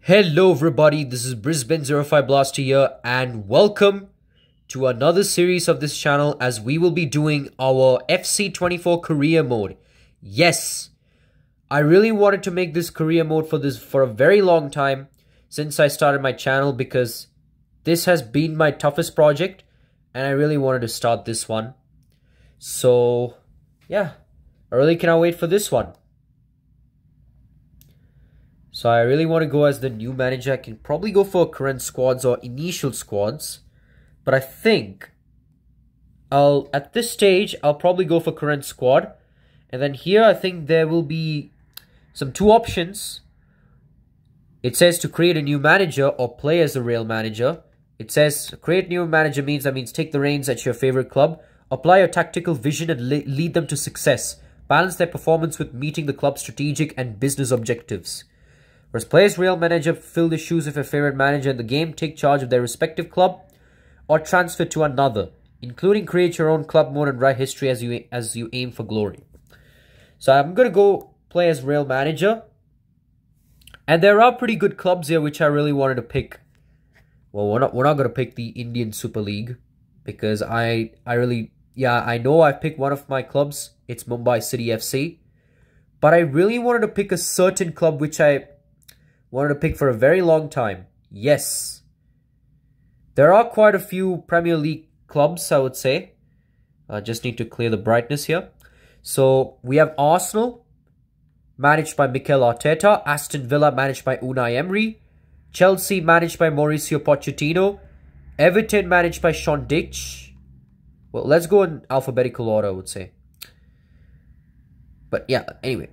Hello everybody, this is Brisbane05 Blaster here and welcome to another series of this channel as we will be doing our FC24 career mode. Yes, I really wanted to make this career mode for a very long time since I started my channel because this has been my toughest project and I really wanted to start this one. So yeah, I really cannot wait for this one. So I really want to go as the new manager. I can probably go for current squads or initial squads. But I think at this stage, I'll probably go for current squad. And then here, I think there will be two options. It says to create a new manager or play as a real manager. It says create new manager means take the reins at your favorite club. Apply your tactical vision and lead them to success. Balance their performance with meeting the club's strategic and business objectives. Whereas play as real manager, fill the shoes of your favorite manager in the game, take charge of their respective club, or transfer to another, including create your own club mode and write history as you aim for glory. So I'm gonna go play as real manager, and there are pretty good clubs here which I really wanted to pick. Well, we're not gonna pick the Indian Super League because I know I've picked one of my clubs. It's Mumbai City FC, but I really wanted to pick a certain club which I wanted to pick for a very long time. Yes. There are quite a few Premier League clubs, I would say. I just need to clear the brightness here. So, we have Arsenal, managed by Mikel Arteta. Aston Villa, managed by Unai Emery. Chelsea, managed by Mauricio Pochettino. Everton, managed by Sean Dyche. Well, let's go in alphabetical order, I would say. But yeah, anyway.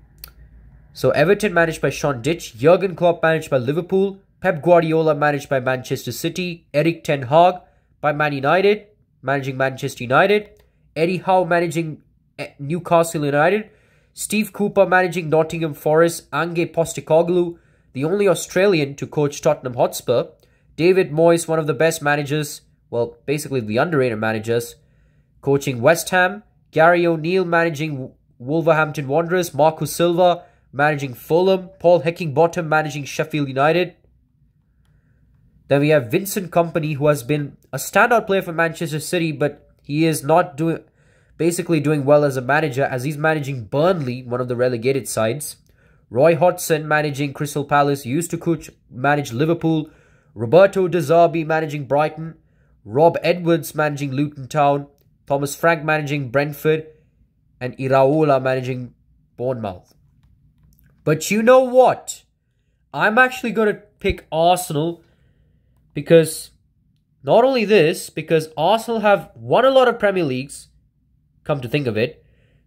So, Everton managed by Sean Dyche, Jurgen Klopp managed by Liverpool, Pep Guardiola managed by Manchester City, Erik ten Hag by Man United, managing Manchester United, Eddie Howe managing Newcastle United, Steve Cooper managing Nottingham Forest, Ange Postecoglou, the only Australian to coach Tottenham Hotspur, David Moyes, one of the best managers, well, basically the underrated managers, coaching West Ham, Gary O'Neill managing Wolverhampton Wanderers, Marco Silva managing Fulham, Paul Heckingbottom managing Sheffield United. Then we have Vincent Kompany, who has been a standout player for Manchester City, but he is not doing well as a manager as he's managing Burnley, one of the relegated sides. Roy Hodgson managing Crystal Palace, used to manage Liverpool. Roberto De Zerbi managing Brighton. Rob Edwards managing Luton Town. Thomas Frank managing Brentford. And Iraola managing Bournemouth. But you know what? I'm actually going to pick Arsenal because not only this, because Arsenal have won a lot of Premier Leagues, come to think of it,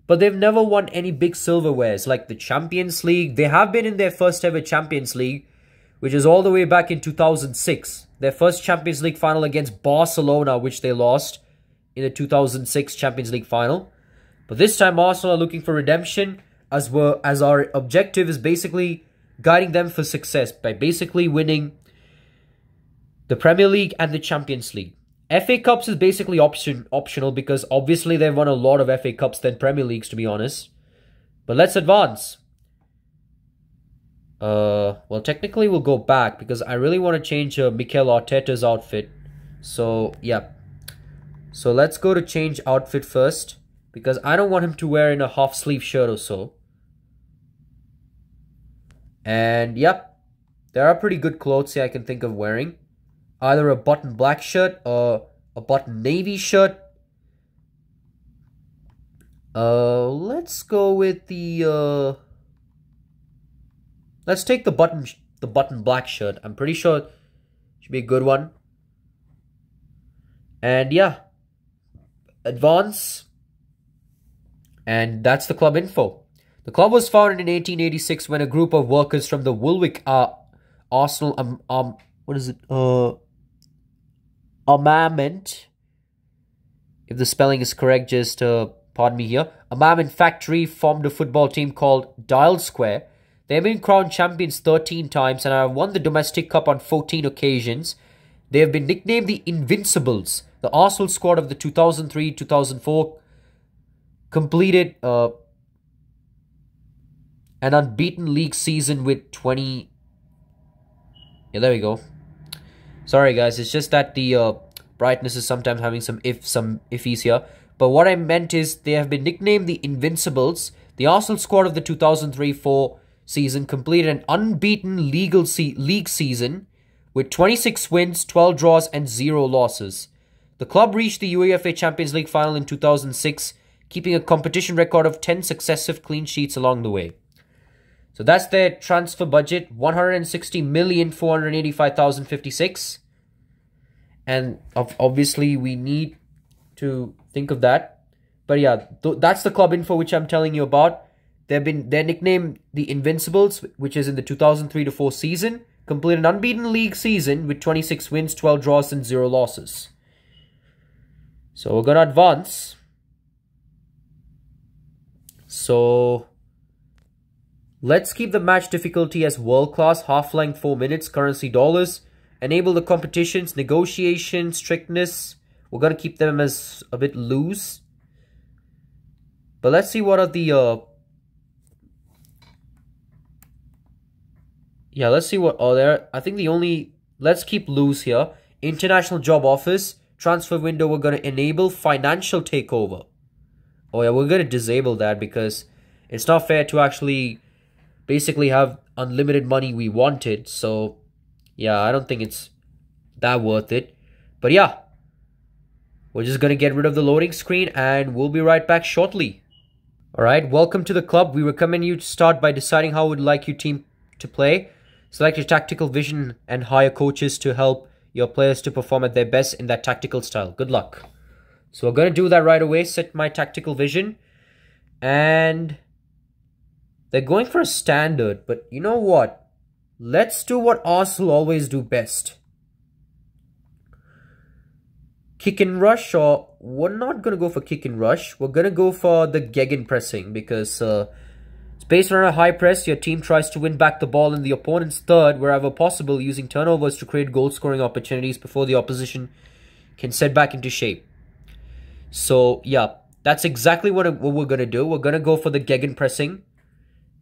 but they've never won any big silverwares like the Champions League. They have been in their first ever Champions League, which is all the way back in 2006. Their first Champions League final against Barcelona, which they lost in the 2006 Champions League final. But this time Arsenal are looking for redemption as our objective is basically guiding them for success by basically winning the Premier League and the Champions League. FA Cups is basically optional because obviously they've won a lot of FA Cups than Premier Leagues, to be honest. But let's advance. Well, technically we'll go back because I really want to change Mikel Arteta's outfit. So, yeah. So let's go to change outfit first because I don't want him to wear in a half-sleeve shirt or so. And, yep, there are pretty good clothes here I can think of wearing. Either a button black shirt or a button navy shirt. Let's go with the, let's take the button black shirt. I'm pretty sure it should be a good one. And, yeah, advance. And that's the club info. The club was founded in 1886 when a group of workers from the Woolwich Arsenal armament, if the spelling is correct, just pardon me here. Armament factory formed a football team called Dial Square. They have been crowned champions 13 times and have won the domestic cup on 14 occasions. They have been nicknamed the Invincibles. The Arsenal squad of the 2003-2004 completed an unbeaten league season with 20 Yeah, there we go. Sorry guys, it's just that the brightness is sometimes having some iffies here. But what I meant is they have been nicknamed the Invincibles. The Arsenal squad of the 2003-04 season completed an unbeaten league season with 26 wins, 12 draws and 0 losses. The club reached the UEFA Champions League final in 2006, keeping a competition record of 10 successive clean sheets along the way. So that's their transfer budget, 160,485,056. And obviously we need to think of that. But yeah, that's the club info which I'm telling you about. They're nicknamed the Invincibles, which is in the 2003-04 season. Completed an unbeaten league season with 26 wins, 12 draws and 0 losses. So we're going to advance. So let's keep the match difficulty as world class, half length 4 minutes, currency dollars. Enable the competitions, negotiation, strictness. We're going to keep them as a bit loose. But let's see what are the yeah, let's see what are there. I think the only, let's keep loose here. International job offers, transfer window we're going to enable, financial takeover. Oh yeah, we're going to disable that because it's not fair to actually basically have unlimited money we wanted. So yeah, I don't think it's that worth it. But yeah, we're just going to get rid of the loading screen and we'll be right back shortly. Alright, welcome to the club. We recommend you to start by deciding how would like your team to play. Select your tactical vision and hire coaches to help your players to perform at their best in that tactical style. Good luck. So we're going to do that right away. Set my tactical vision. And they're going for a standard. But you know what? Let's do what Arsenal always do best. Kick and rush, or we're not going to go for kick and rush. We're going to go for the gegenpressing because it's based on a high press. Your team tries to win back the ball in the opponent's third wherever possible, using turnovers to create goal-scoring opportunities before the opposition can set back into shape. So, yeah, that's exactly what we're going to do. We're going to go for the gegenpressing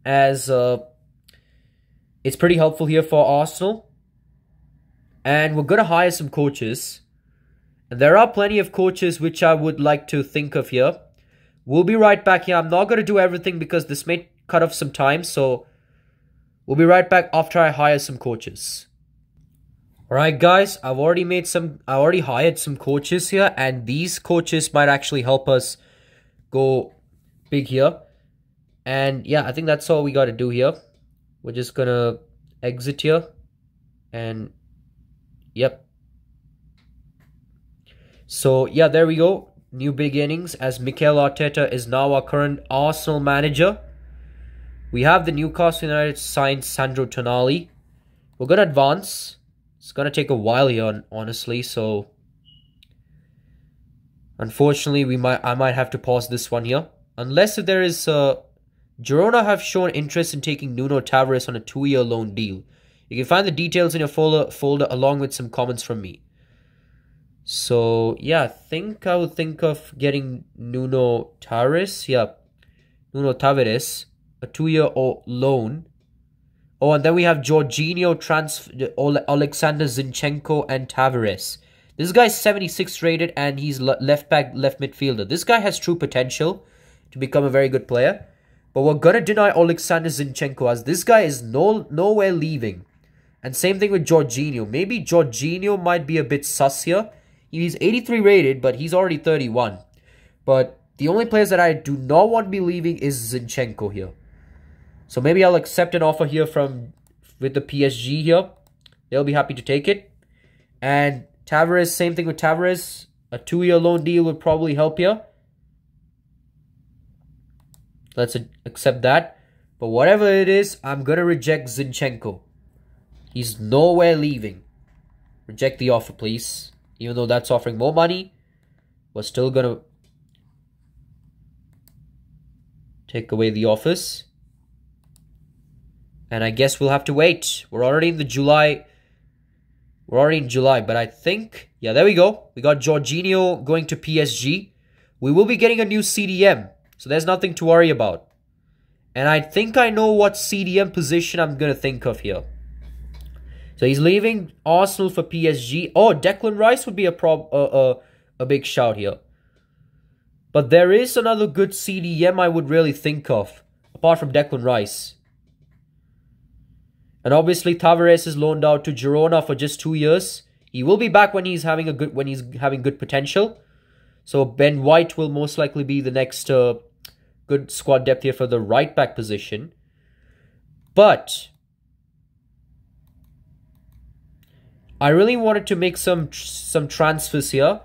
as it's pretty helpful here for Arsenal. And we're going to hire some coaches. And there are plenty of coaches which I would like to think of here. We'll be right back here. I'm not going to do everything because this may cut off some time. So we'll be right back after I hire some coaches. Alright guys, I already hired some coaches here. And these coaches might actually help us go big here. And yeah, I think that's all we got to do here. We're just going to exit here. And yep. So, yeah, there we go. New beginnings as Mikel Arteta is now our current Arsenal manager. We have the Newcastle United signed Sandro Tonali. We're going to advance. It's going to take a while here, honestly. So, unfortunately, I might have to pause this one here. Unless if there is... Girona have shown interest in taking Nuno Tavares on a 2-year loan deal. You can find the details in your folder along with some comments from me. So, yeah, I think I would think of getting Nuno Tavares. Yeah, Nuno Tavares. A 2-year loan. Oh, and then we have Jorginho, Alexander Zinchenko, and Tavares. This guy's 76 rated and he's left back, left midfielder. This guy has true potential to become a very good player. But we're going to deny Alexander Zinchenko as this guy is nowhere leaving. And same thing with Jorginho. Maybe Jorginho might be a bit sus here. He's 83 rated, but he's already 31. But the only players that I do not want to be leaving is Zinchenko here. So maybe I'll accept an offer here with the PSG here. They'll be happy to take it. And Tavares, same thing with Tavares. A 2-year loan deal would probably help here. Let's accept that. But whatever it is, I'm going to reject Zinchenko. He's nowhere leaving. Reject the offer, please. Even though that's offering more money, we're still going to take away the offers. And I guess we'll have to wait. We're already in July, but I think... Yeah, there we go. We got Jorginho going to PSG. We will be getting a new CDM. So there's nothing to worry about. And I think I know what CDM position I'm going to think of here. So he's leaving Arsenal for PSG. Oh, Declan Rice would be a big shout here. But there is another good CDM I would really think of, apart from Declan Rice. And obviously Tavares is loaned out to Girona for just 2 years. He will be back when he's having good potential. So Ben White will most likely be the next good squad depth here for the right back position. But I really wanted to make some transfers here.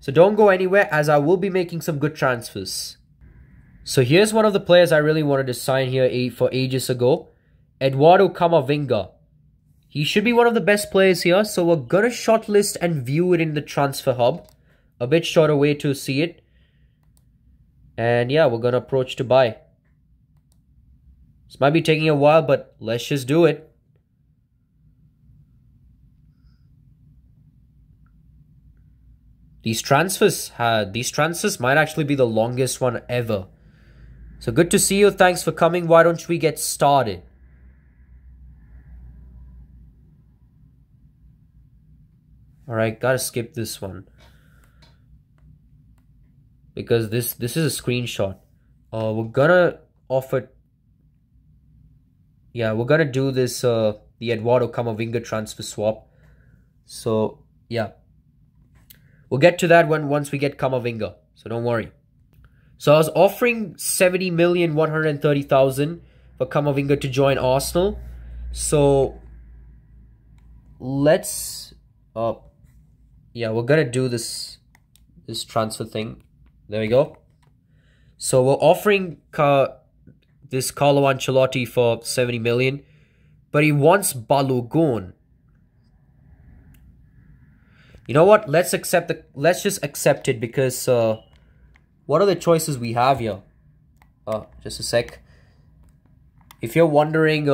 So don't go anywhere, as I will be making some good transfers. So here's one of the players I really wanted to sign here for ages ago. Eduardo Camavinga. He should be one of the best players here. So we're going to shortlist and view it in the transfer hub. A bit shorter way to see it. And yeah, we're going to approach to buy. This might be taking a while, but let's just do it. These transfers might actually be the longest one ever. So good to see you. Thanks for coming. Why don't we get started? Alright, gotta skip this one. Because this is a screenshot. We're gonna offer... Yeah, we're gonna do this, the Eduardo Camavinga transfer swap. So, yeah. We'll get to that once we get Camavinga. So don't worry. So I was offering 70,130,000 for Camavinga to join Arsenal. So let's yeah, we're gonna do this transfer thing. There we go. So we're offering this Carlo Ancelotti for 70 million, but he wants Balogun. You know what? Let's just accept it, because what are the choices we have here? Just a sec. If you're wondering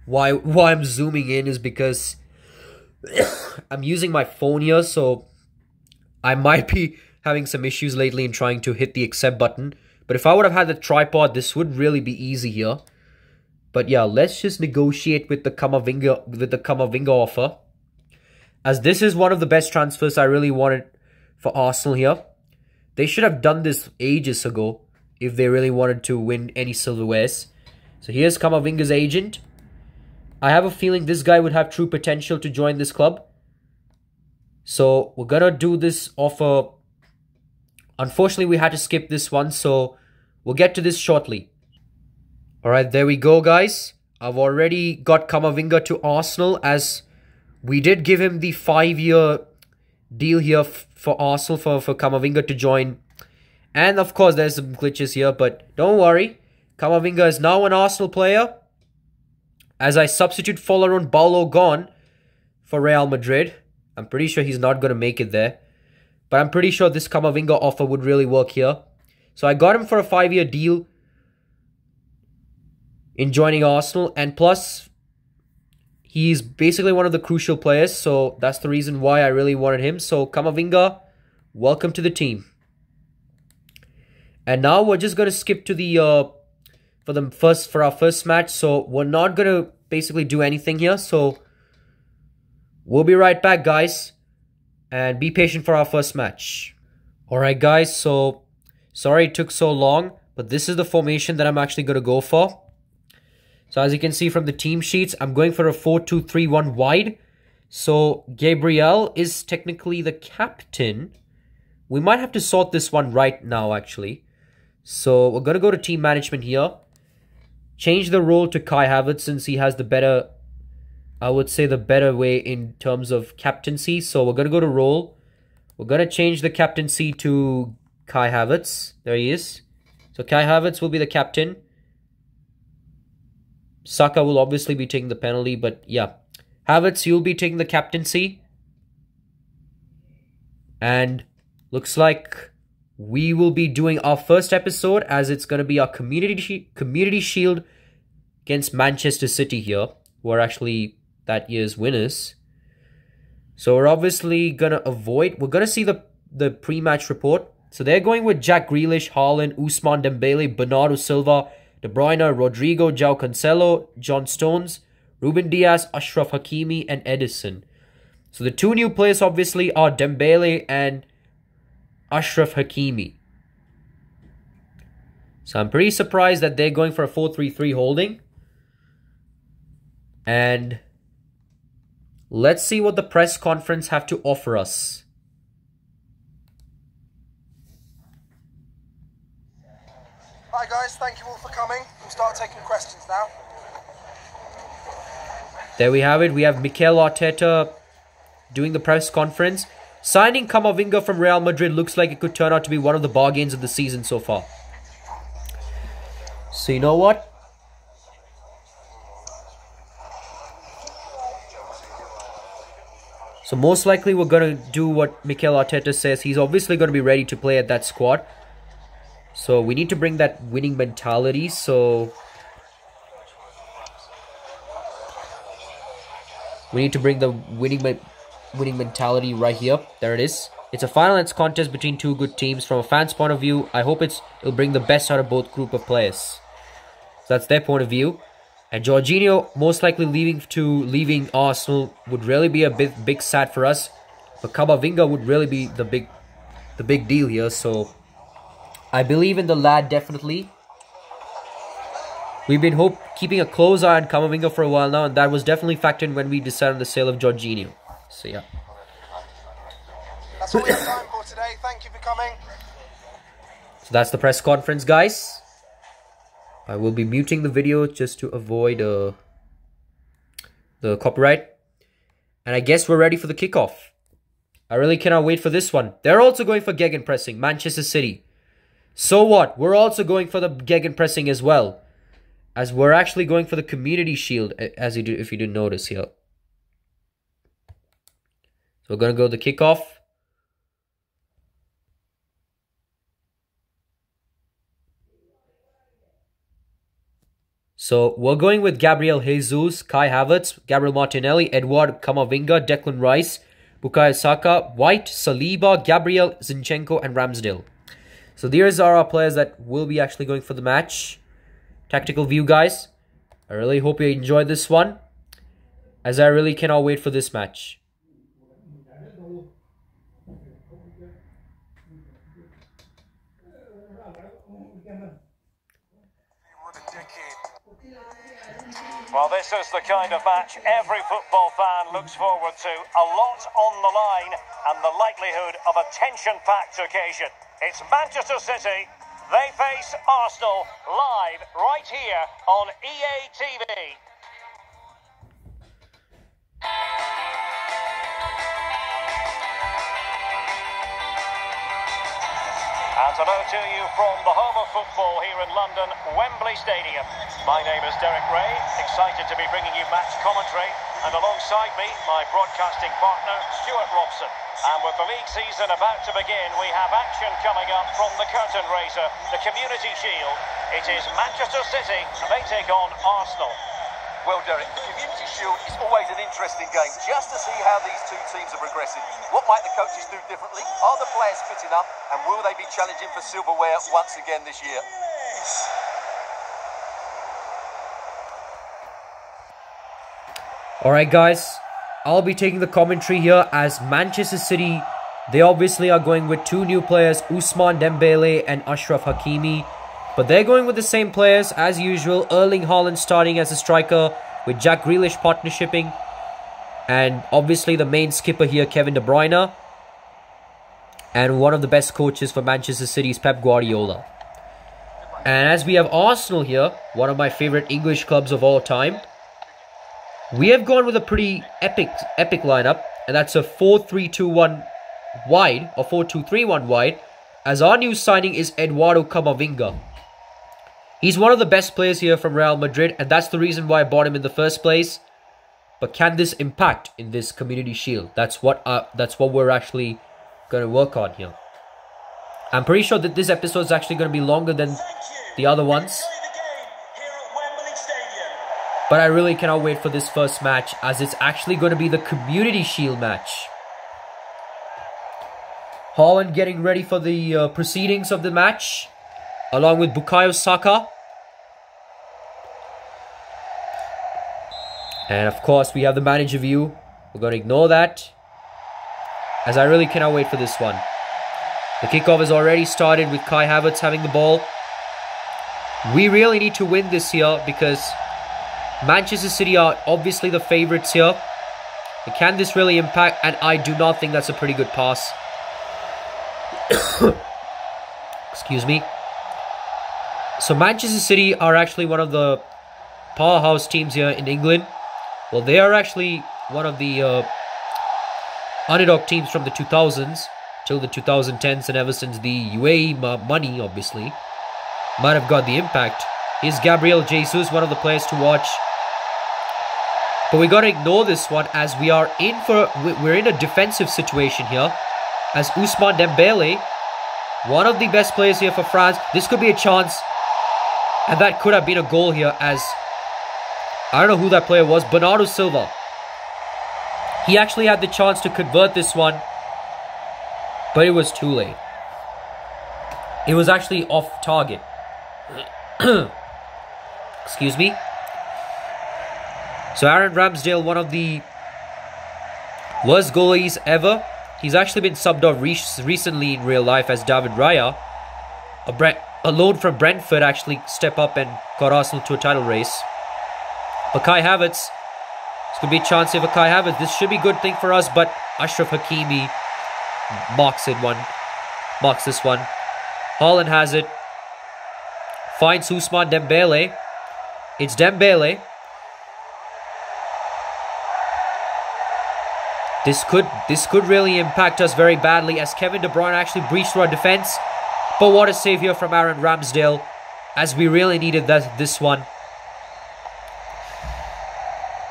why I'm zooming in, is because I'm using my phone here, so I might be having some issues lately in trying to hit the accept button. But if I would have had the tripod, this would really be easy here. But yeah, let's just negotiate with the Camavinga offer, as this is one of the best transfers I really wanted for Arsenal here. They should have done this ages ago if they really wanted to win any silverwares. So here's Camavinga's agent. I have a feeling this guy would have true potential to join this club. So we're gonna do this offer. Unfortunately, we had to skip this one, so we'll get to this shortly. Alright, there we go, guys. I've already got Camavinga to Arsenal, as we did give him the 5-year deal here for Arsenal for Camavinga to join. And of course, there's some glitches here, but don't worry. Camavinga is now an Arsenal player, as I substitute Folarin Balogun for Real Madrid. I'm pretty sure he's not going to make it there, but I'm pretty sure this Camavinga offer would really work here. So I got him for a 5-year deal in joining Arsenal, and plus he's basically one of the crucial players, so that's the reason why I really wanted him. So Camavinga, welcome to the team. And now we're just going to skip to the for our first match. So we're not going to basically do anything here. So we'll be right back, guys, and be patient for our first match. Alright, guys, so sorry it took so long, but this is the formation that I'm actually going to go for. So as you can see from the team sheets, I'm going for a 4-2-3-1 wide. So Gabriel is technically the captain. We might have to sort this one right now, actually. So we're going to go to team management here. Change the role to Kai Havertz, since he has the better, I would say, the better way in terms of captaincy. So we're going to go to role. We're going to change the captaincy to Kai Havertz. There he is. So Kai Havertz will be the captain. Saka will obviously be taking the penalty, but yeah. Havertz, you'll be taking the captaincy. And looks like we will be doing our first episode, as it's going to be our Community Shield against Manchester City here, who are actually that year's winners. So we're obviously going to avoid... We're going to see the pre-match report. So they're going with Jack Grealish, Haaland, Ousmane Dembele, Bernardo Silva, De Bruyne, Rodrigo, João Cancelo, John Stones, Ruben Diaz, Ashraf Hakimi, and Edison. So the two new players obviously are Dembele and Ashraf Hakimi. So I'm pretty surprised that they're going for a 4-3-3 holding. And let's see what the press conference have to offer us. Hi guys, thank you all for coming. We'll start taking questions now. There we have it. We have Mikel Arteta doing the press conference. Signing Camavinga from Real Madrid looks like it could turn out to be one of the bargains of the season so far. So you know what? So most likely we're going to do what Mikel Arteta says. He's obviously going to be ready to play at that squad. So we need to bring that winning mentality. So we need to bring the winning mentality right here. There it is. It's a finals contest between two good teams. From a fan's point of view, I hope it'll bring the best out of both group of players. So that's their point of view. And Jorginho most likely leaving Arsenal would really be a big sad for us. But Camavinga would really be the big deal here. So I believe in the lad definitely. We've been keeping a close eye on Camavinga for a while now, and that was definitely factored in when we decided on the sale of Jorginho. So yeah. That's all we have time for today. Thank you for coming. So that's the press conference, guys. I will be muting the video just to avoid the copyright. And I guess we're ready for the kickoff. I really cannot wait for this one. They're also going for gegenpressing, Manchester City. So what? We're also going for the gegenpressing as well. As we're actually going for the Community Shield, if you didn't notice here. So we're going to go the kickoff. So we're going with Gabriel Jesus, Kai Havertz, Gabriel Martinelli, Edouard Camavinga, Declan Rice, Bukayo Saka, White, Saliba, Gabriel Zinchenko, and Ramsdale. So these are our players that will be actually going for the match. Tactical view, guys. I really hope you enjoyed this one, as I really cannot wait for this match. Well, this is the kind of match every football fan looks forward to. A lot on the line and the likelihood of a tension-packed occasion. It's Manchester City. They face Arsenal live right here on EA TV. And hello to you from the home of football here in London, Wembley Stadium. My name is Derek Ray, excited to be bringing you match commentary, and alongside me, my broadcasting partner, Stuart Robson. And with the league season about to begin, we have action coming up from the curtain raiser, the Community Shield. It is Manchester City, and they take on Arsenal. Well, Derek, the Community Shield is always an interesting game, just to see how these two teams are progressing. What might the coaches do differently? Are the players fit enough? And will they be challenging for silverware once again this year? Alright, guys. I'll be taking the commentary here as Manchester City, they obviously are going with two new players, Ousmane Dembele and Ashraf Hakimi. But they're going with the same players as usual. Erling Haaland starting as a striker with Jack Grealish partnershiping. And obviously the main skipper here, Kevin De Bruyne. And one of the best coaches for Manchester City is Pep Guardiola. And as we have Arsenal here, one of my favorite English clubs of all time, we have gone with a pretty epic lineup. And that's a 4-3-2-1 wide, or 4-2-3-1 wide. As our new signing is Eduardo Camavinga. He's one of the best players here from Real Madrid, and that's the reason why I bought him in the first place. But can this impact in this Community Shield? That's what we're actually going to work on here. I'm pretty sure that this episode is actually going to be longer than the other ones. But I really cannot wait for this first match, as it's actually going to be the Community Shield match. Haaland getting ready for the proceedings of the match, along with Bukayo Saka. And of course, we have the manager view. We're going to ignore that, as I really cannot wait for this one. The kickoff has already started with Kai Havertz having the ball. We really need to win this here because Manchester City are obviously the favourites here. But can this really impact? And I do not think that's a pretty good pass. Excuse me. So Manchester City are actually one of the powerhouse teams here in England. Well, they are actually one of the underdog teams from the 2000s till the 2010s, and ever since the UAE money, obviously, might have got the impact. Here's Gabriel Jesus, one of the players to watch. But we got to ignore this one as we're in a defensive situation here. As Ousmane Dembele, one of the best players here for France, this could be a chance. And that could have been a goal here, as I don't know who that player was, Bernardo Silva. He actually had the chance to convert this one, but it was too late. It was actually off target. Excuse me. So Aaron Ramsdale, one of the worst goalies ever. He's actually been subbed off recently in real life, as David Raya, a loan from Brentford, actually stepped up and got Arsenal to a title race. But Kai Havertz, this could be a chance here for Kai Havertz. This should be a good thing for us, but Ashraf Hakimi marks this one. Haaland has it. Finds Ousmane Dembele. It's Dembele. This could really impact us very badly, as Kevin De Bruyne actually breached through our defense. But what a save here from Aaron Ramsdale, as we really needed this one.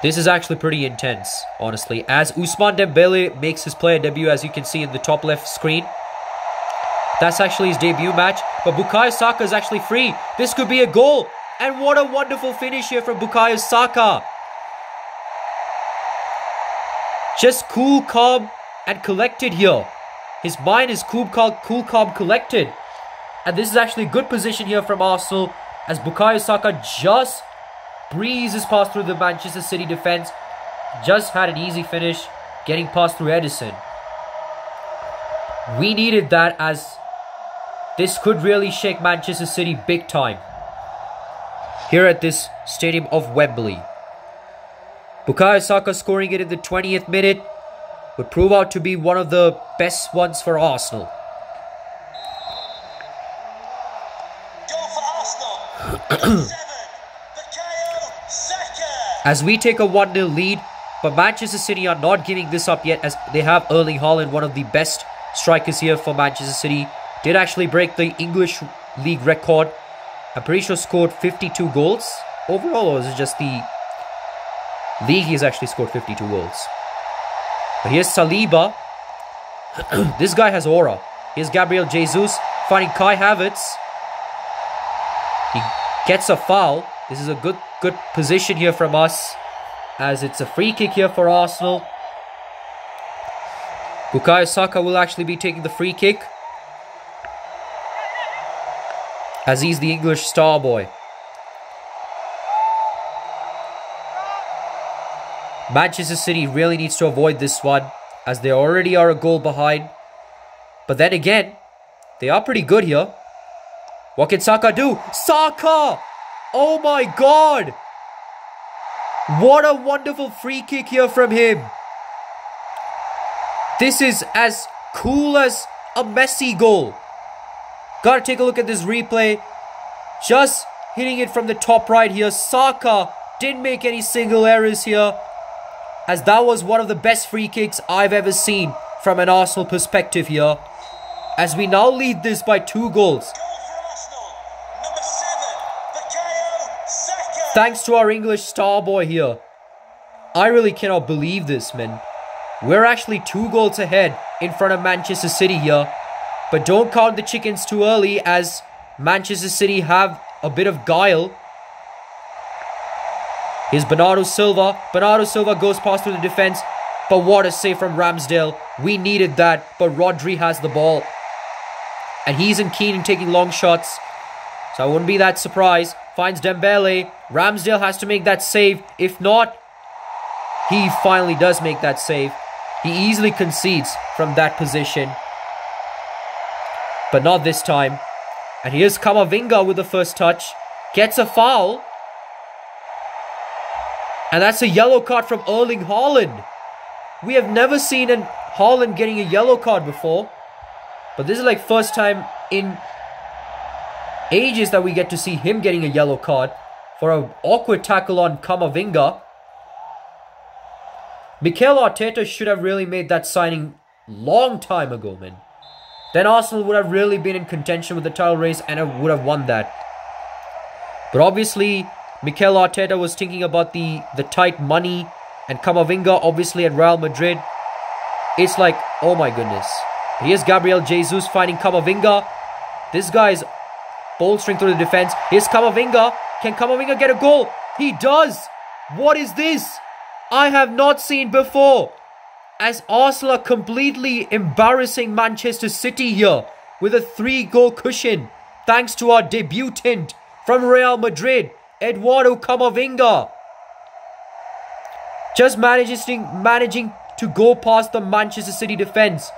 This is actually pretty intense, honestly, as Ousmane Dembele makes his player debut, as you can see in the top left screen. That's actually his debut match, but Bukayo Saka is actually free. This could be a goal, and what a wonderful finish here from Bukayo Saka. Just cool, calm, and collected here. His mind is cool, calm, collected. And this is actually a good position here from Arsenal, as Bukayo Saka just breezes past through the Manchester City defense. Just had an easy finish, getting past through Edison. We needed that, as this could really shake Manchester City big time here at this stadium of Wembley. Bukayo Saka scoring it in the 20th minute would prove out to be one of the best ones for Arsenal. Goal for Arsenal. As we take a 1-0 lead, but Manchester City are not giving this up yet, as they have Erling Haaland, one of the best strikers here for Manchester City. Did actually break the English league record. I'm pretty sure scored 52 goals overall, or is it just the league? He's actually scored 52 goals. But here's Saliba. This guy has aura. Here's Gabriel Jesus finding Kai Havertz. He gets a foul. This is a good position here from us, as it's a free kick here for Arsenal. Bukayo Saka will actually be taking the free kick, as he's the English star boy. Manchester City really needs to avoid this one, as they already are a goal behind. But then again, they are pretty good here. What can Saka do? Saka! Oh my god! What a wonderful free kick here from him. This is as cool as a Messi goal. Gotta take a look at this replay. Just hitting it from the top right here. Saka didn't make any single errors here, as that was one of the best free kicks I've ever seen from an Arsenal perspective here, as we now lead this by 2 goals. Thanks to our English star boy here. I really cannot believe this, man. We're actually 2 goals ahead in front of Manchester City here. But don't count the chickens too early, as Manchester City have a bit of guile. Here's Bernardo Silva. Bernardo Silva goes past through the defense. But what a save from Ramsdale. We needed that, but Rodri has the ball. And he isn't keen in taking long shots, so I wouldn't be that surprised. Finds Dembele. Ramsdale has to make that save. If not, he finally does make that save. He easily concedes from that position. But not this time. And here's Camavinga with the first touch. Gets a foul. And that's a yellow card from Erling Haaland. We have never seen Haaland getting a yellow card before. But this is like first time in ages that we get to see him getting a yellow card for an awkward tackle on Camavinga. Mikel Arteta should have really made that signing long time ago, man. Then Arsenal would have really been in contention with the title race and would have won that. But obviously, Mikel Arteta was thinking about the tight money, and Camavinga obviously at Real Madrid. It's like, oh my goodness. Here's Gabriel Jesus finding Camavinga. This guy's bolstering through the defense. Here's Camavinga. Can Camavinga get a goal? He does. What is this? I have not seen before. As Arsenal are completely embarrassing Manchester City here with a 3-goal cushion. Thanks to our debutant from Real Madrid, Eduardo Camavinga. Just managing to go past the Manchester City defense.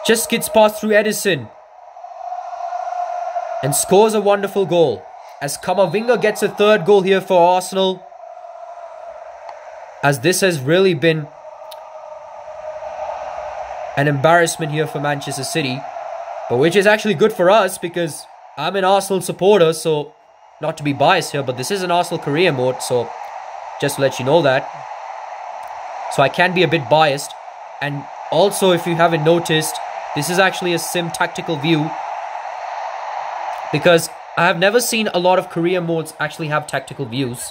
Just skids past through Edison. And scores a wonderful goal. As Camavinga gets a 3rd goal here for Arsenal. As this has really been an embarrassment here for Manchester City. But which is actually good for us because I'm an Arsenal supporter. So not to be biased here, but this is an Arsenal career mode. So just to let you know that. So I can be a bit biased. And also if you haven't noticed, this is actually a sim tactical view. Because I have never seen a lot of career modes actually have tactical views.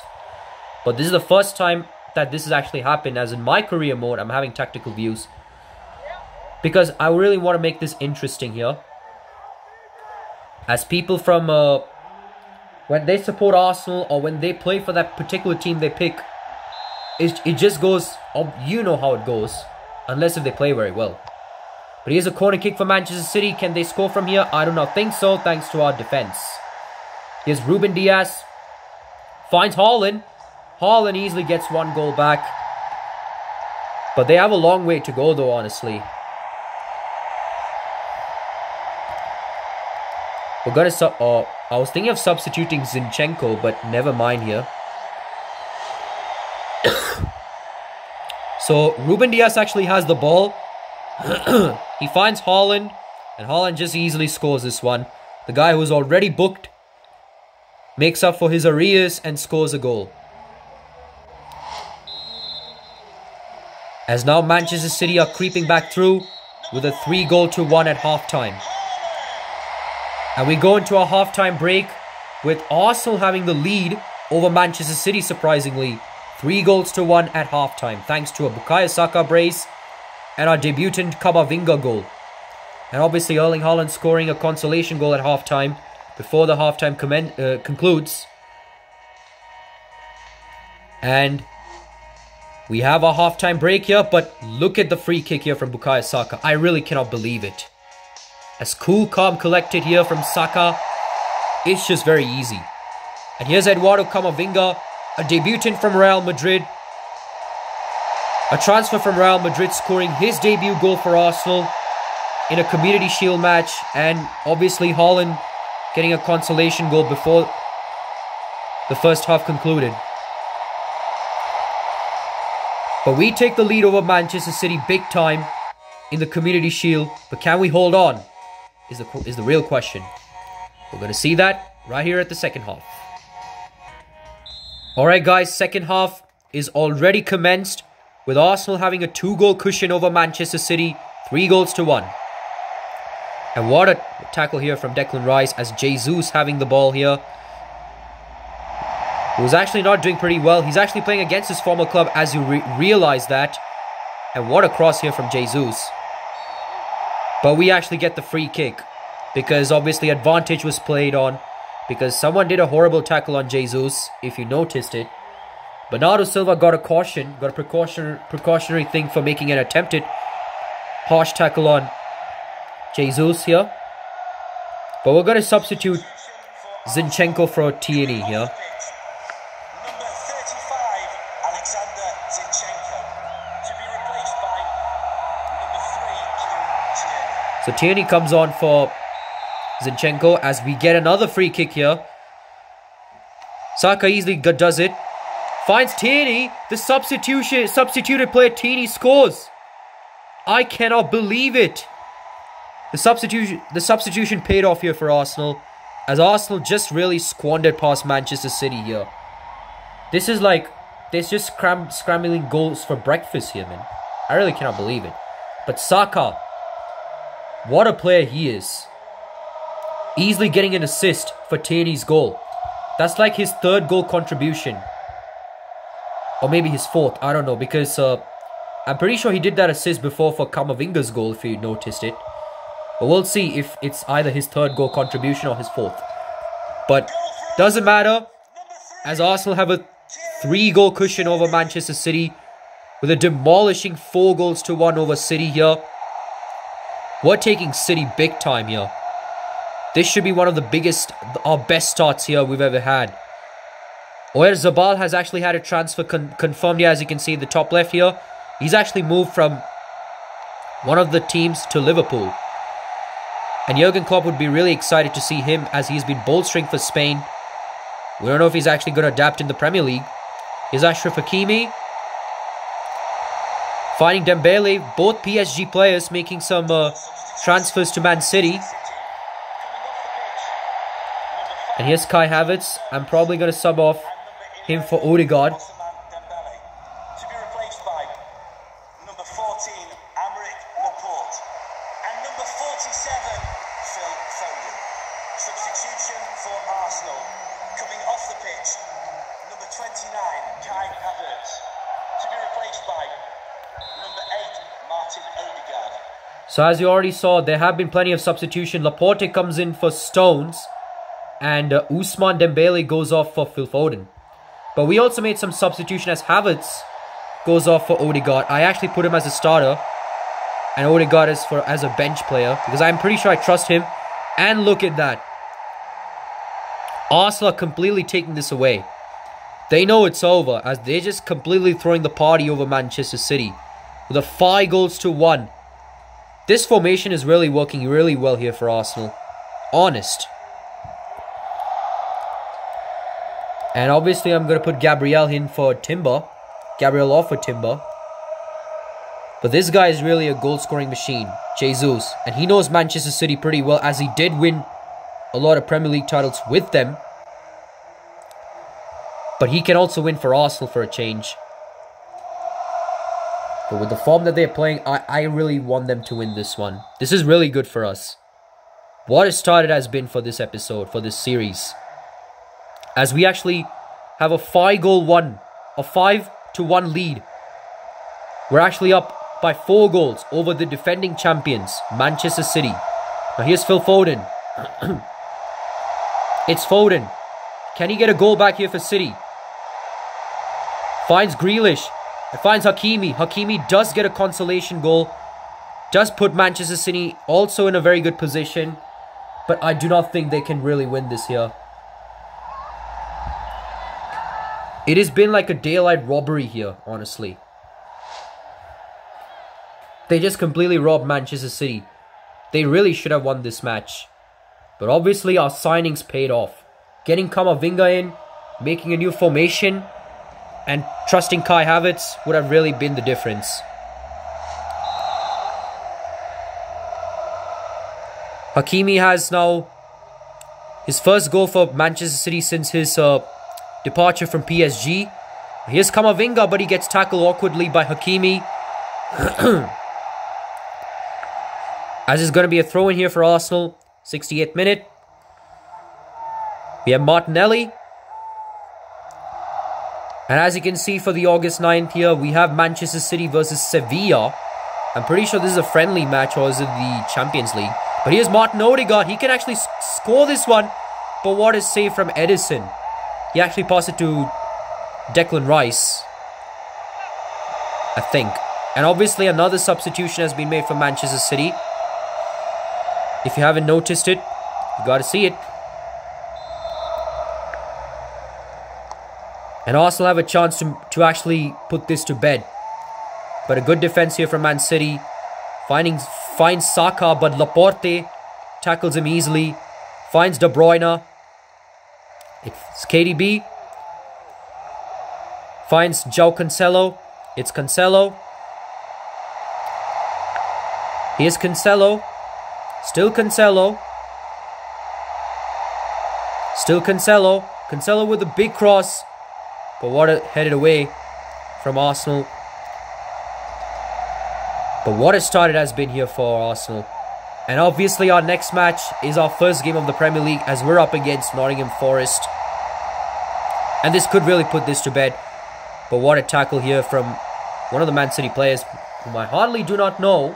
But this is the first time that this has actually happened, as in my career mode, I'm having tactical views. Because I really want to make this interesting here. As people from, when they support Arsenal or when they play for that particular team they pick, it just goes, you know how it goes. Unless if they play very well. But here's a corner kick for Manchester City. Can they score from here? I do not think so, thanks to our defense. Here's Ruben Diaz. Finds Haaland. Haaland easily gets 1 goal back. But they have a long way to go though, honestly. We're gonna I was thinking of substituting Zinchenko, but never mind here. So Ruben Diaz actually has the ball. He finds Haaland, and Haaland just easily scores this one. The guy who's already booked makes up for his arrears and scores a goal. As now Manchester City are creeping back through with a 3-1 at halftime. And we go into a halftime break with Arsenal having the lead over Manchester City, surprisingly. 3-1 at halftime, thanks to a Bukayo Saka brace and our debutant Camavinga goal. And obviously Erling Haaland scoring a consolation goal at halftime before the halftime concludes. And we have a halftime break here, but look at the free kick here from Bukayo Saka. I really cannot believe it. As cool, calm, collected here from Saka. It's just very easy. And here's Eduardo Camavinga, a debutant from Real Madrid. A transfer from Real Madrid, scoring his debut goal for Arsenal in a Community Shield match. And obviously Haaland getting a consolation goal before the first half concluded. But we take the lead over Manchester City big time in the Community Shield. But can we hold on? Is the real question. We're going to see that right here at the second half. Alright guys, second half is already commenced with Arsenal having a 2-goal cushion over Manchester City, 3-1. And what a tackle here from Declan Rice as Jesus having the ball here. Who's actually not doing pretty well. He's actually playing against his former club, as you realize that. And what a cross here from Jesus. But we actually get the free kick, because obviously advantage was played on, because someone did a horrible tackle on Jesus, if you noticed it. Bernardo Silva got a caution, got a precautionary thing for making an attempted harsh tackle on Jesus here. But we're going to substitute Zinchenko for Tierney here. Number 35. Zinchenko to be replaced by number 3, So Tierney comes on for Zinchenko as we get another free kick here. Saka easily does it. Finds Tierney. The substituted player Tierney scores. I cannot believe it. The substitution paid off here for Arsenal, as Arsenal just really squandered past Manchester City here. This is like, there's just scrambling goals for breakfast here, man. I really cannot believe it. But Saka, what a player he is. Easily getting an assist for Tierney's goal. That's like his 3rd goal contribution. Or maybe his 4th, I don't know, because I'm pretty sure he did that assist before for Camavinga's goal, if you noticed it. But we'll see if it's either his 3rd goal contribution or his 4th. But doesn't matter, as Arsenal have a 3-goal cushion over Manchester City with a demolishing 4-1 over City here. We're taking City big time here. This should be one of the biggest, our best starts here we've ever had. Oyarzabal has actually had a transfer confirmed here, as you can see in the top left here. He's actually moved from one of the teams to Liverpool. And Jurgen Klopp would be really excited to see him, as he's been bolstering for Spain. We don't know if he's actually going to adapt in the Premier League. Here's Ashraf Hakimi. Finding Dembele, both PSG players making some transfers to Man City. And here's Kai Havertz. I'm probably going to sub off him for Odegaard. to be replaced by number 14, Aymeric Laporte, and number 47, Phil Foden. Substitution for Arsenal. Coming off the pitch, number 29, Kai Havertz, to be replaced by number 8, Martin Odegaard. So as you already saw, there have been plenty of substitution. Laporte comes in for Stones. And Ousmane Dembele goes off for Phil Foden. But we also made some substitution as Havertz goes off for Odegaard. I actually put him as a starter. And Odegaard is as a bench player, because I'm pretty sure I trust him. And look at that. Arsenal are completely taking this away. They know it's over, as they're just completely throwing the party over Manchester City. With a 5-1. This formation is really working really well here for Arsenal. Honest. And obviously I'm going to put Gabriel in for Timber. Gabriel off for Timber. But this guy is really a goal-scoring machine. Jesus. And he knows Manchester City pretty well, as he did win a lot of Premier League titles with them. But he can also win for Arsenal for a change. But with the form that they're playing, I really want them to win this one. This is really good for us. What a start it has been for this episode, for this series. As we actually have a 5-1 lead. We're actually up by 4 goals over the defending champions, Manchester City. Now here's Phil Foden. It's Foden. Can he get a goal back here for City? Finds Grealish. It finds Hakimi. Hakimi does get a consolation goal. Does put Manchester City also in a very good position. But I do not think they can really win this here. It has been like a daylight robbery here, honestly. They just completely robbed Manchester City. They really should have won this match. But obviously our signings paid off. Getting Camavinga in, making a new formation, and trusting Kai Havertz would have really been the difference. Hakimi has now his first goal for Manchester City since his departure from PSG. Here's Camavinga, but he gets tackled awkwardly by Hakimi. As is going to be a throw in here for Arsenal. 68th minute. We have Martinelli. And as you can see for the August 9th here, we have Manchester City versus Sevilla. I'm pretty sure this is a friendly match, or is it the Champions League? But here's Martin Odegaard. He can actually score this one. But what is save from Edison? He actually passed it to Declan Rice, I think. And obviously another substitution has been made for Manchester City. If you haven't noticed it, you got to see it. And Arsenal have a chance to actually put this to bed. But a good defense here from Man City. Finds Saka, but Laporte tackles him easily. Finds De Bruyne. It's KDB. Finds João Cancelo. It's Cancelo. Here's Cancelo. Still Cancelo. Still Cancelo. Cancelo with a big cross. But what a headed away from Arsenal. But what a start it has been here for Arsenal. And obviously our next match is our first game of the Premier League as we're up against Nottingham Forest. And this could really put this to bed. But what a tackle here from one of the Man City players whom I hardly do not know.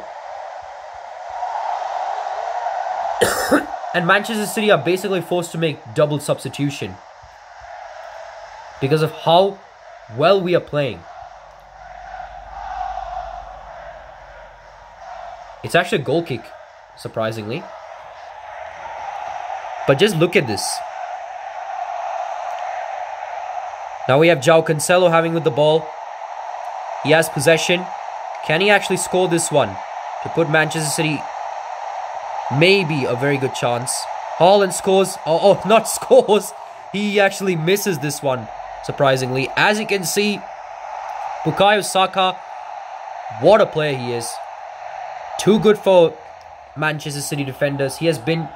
And Manchester City are basically forced to make double substitution because of how well we are playing. It's actually a goal kick, surprisingly. But just look at this. Now we have João Cancelo having with the ball. He has possession. Can he actually score this one to put Manchester City maybe a very good chance? Haaland scores. Oh, not scores. He actually misses this one, surprisingly. As you can see, Bukayo Saka, what a player he is. Too good for Manchester City defenders. He has been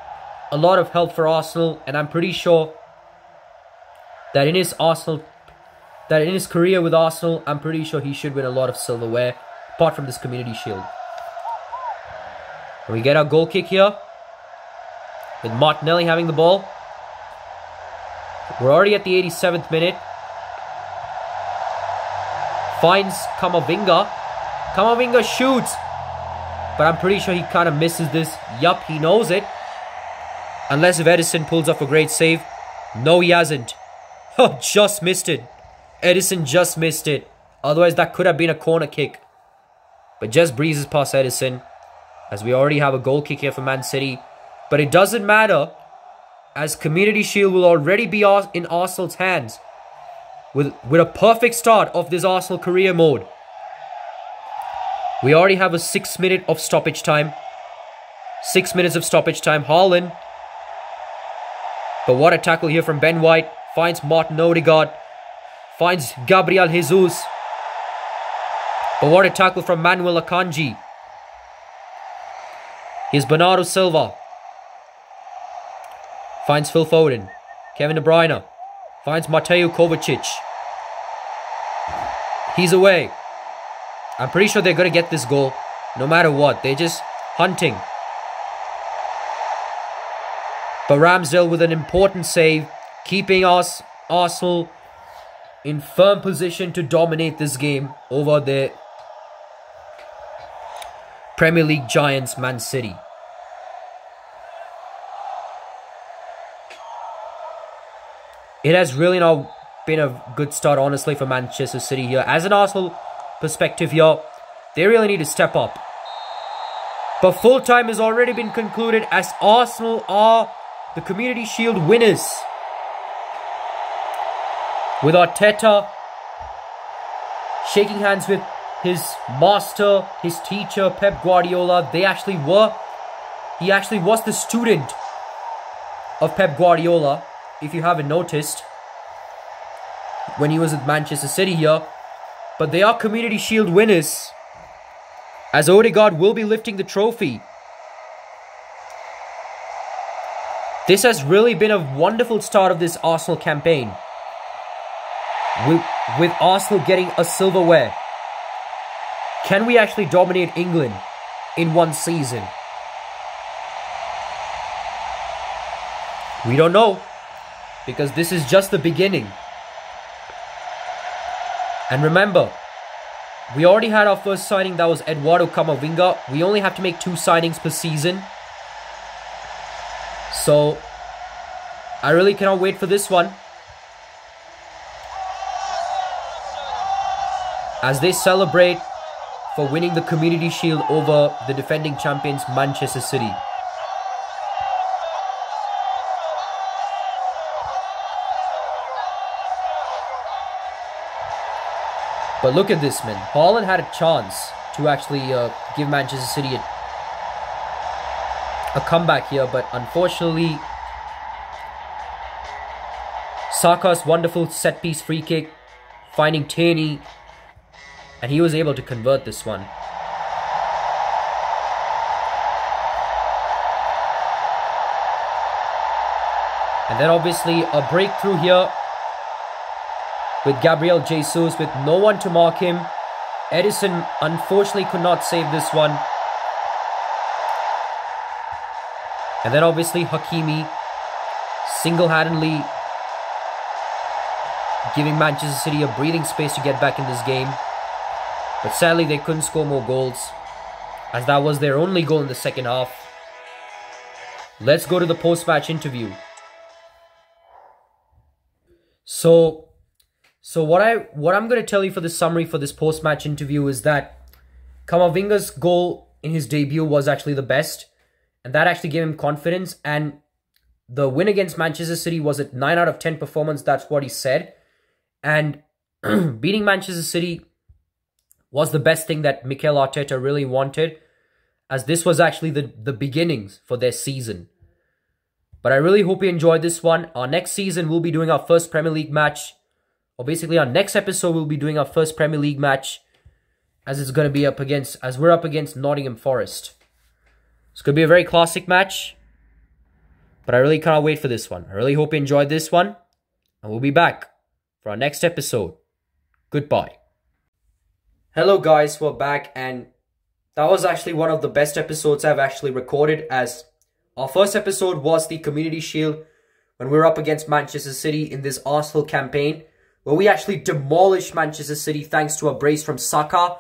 a lot of help for Arsenal, and I'm pretty sure that in his career with Arsenal, I'm pretty sure he should win a lot of silverware, apart from this Community Shield. And we get our goal kick here, with Martinelli having the ball. We're already at the 87th minute. Finds Camavinga. Camavinga shoots. But I'm pretty sure he kind of misses this. Yup, he knows it. Unless if Edison pulls off a great save. No, he hasn't. Oh, just missed it. Edison just missed it. Otherwise, that could have been a corner kick. But just breezes past Edison, as we already have a goal kick here for Man City. But it doesn't matter, as Community Shield will already be in Arsenal's hands. With a perfect start of this Arsenal career mode. We already have a 6 minute of stoppage time. 6 minutes of stoppage time. Haaland. But what a tackle here from Ben White. Finds Martin Odegaard. Finds Gabriel Jesus. But what a tackle from Manuel Akanji. Here's Bernardo Silva. Finds Phil Foden. Kevin De Bruyne. Finds Mateo Kovacic. He's away. I'm pretty sure they're going to get this goal no matter what. They're just hunting. But Ramsdale with an important save, keeping Arsenal in firm position to dominate this game over the Premier League giants Man City. It has really not been a good start, honestly, for Manchester City here. As an Arsenal perspective here, they really need to step up. But full time has already been concluded as Arsenal are the Community Shield winners. With Arteta shaking hands with his master, his teacher, Pep Guardiola. He actually was the student of Pep Guardiola, if you haven't noticed, when he was at Manchester City here. But they are Community Shield winners, as Odegaard will be lifting the trophy. This has really been a wonderful start of this Arsenal campaign, with Arsenal getting a silverware. Can we actually dominate England in one season? We don't know, because this is just the beginning. And remember, we already had our first signing, that was Eduardo Camavinga. We only have to make 2 signings per season. So, I really cannot wait for this one, as they celebrate for winning the Community Shield over the defending champions Manchester City. But look at this, man. Haaland had a chance to actually give Manchester City a comeback here, but unfortunately, Saka's wonderful set-piece free kick, finding Tierney, and he was able to convert this one. And then obviously a breakthrough here with Gabriel Jesus with no one to mark him. Edison unfortunately could not save this one. And then obviously Hakimi single-handedly giving Manchester City a breathing space to get back in this game. But sadly they couldn't score more goals, as that was their only goal in the second half. Let's go to the post-match interview. So what I'm going to tell you for the summary for this post-match interview is that Camavinga's goal in his debut was actually the best, and that actually gave him confidence. And the win against Manchester City was a 9 out of 10 performance. That's what he said. And beating Manchester City was the best thing that Mikel Arteta really wanted, as this was actually the beginnings for their season. But I really hope you enjoyed this one. Our next season, we'll be doing our first Premier League match. Or basically, our next episode, we'll be doing our first Premier League match, as it's going to be we're up against Nottingham Forest. It's going to be a very classic match. But I really can't wait for this one. I really hope you enjoyed this one. And we'll be back for our next episode. Goodbye. Hello guys, we're back, and that was actually one of the best episodes I've actually recorded, as our first episode was the Community Shield when we were up against Manchester City in this Arsenal campaign, where we actually demolished Manchester City thanks to a brace from Saka,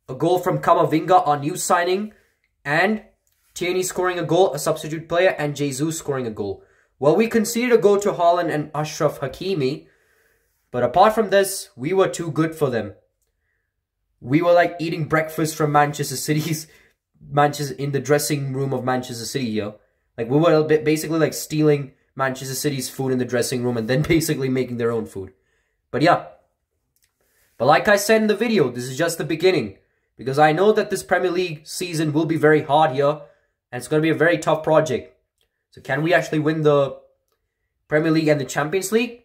a goal from Camavinga, our new signing, and Tierney scoring a goal, a substitute player, and Jesus scoring a goal. Well, we conceded a goal to Haaland and Achraf Hakimi, but apart from this, we were too good for them. We were like eating breakfast from Manchester City's in the dressing room of Manchester City here. Like, we were basically like stealing Manchester City's food in the dressing room and then basically making their own food. But yeah. But like I said in the video, this is just the beginning, because I know that this Premier League season will be very hard here, and it's going to be a very tough project. So can we actually win the Premier League and the Champions League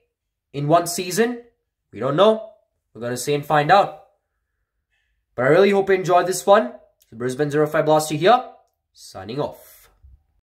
in one season? We don't know. We're going to see and find out. But I really hope you enjoyed this one. The Brisbane 05 Blaster here, signing off.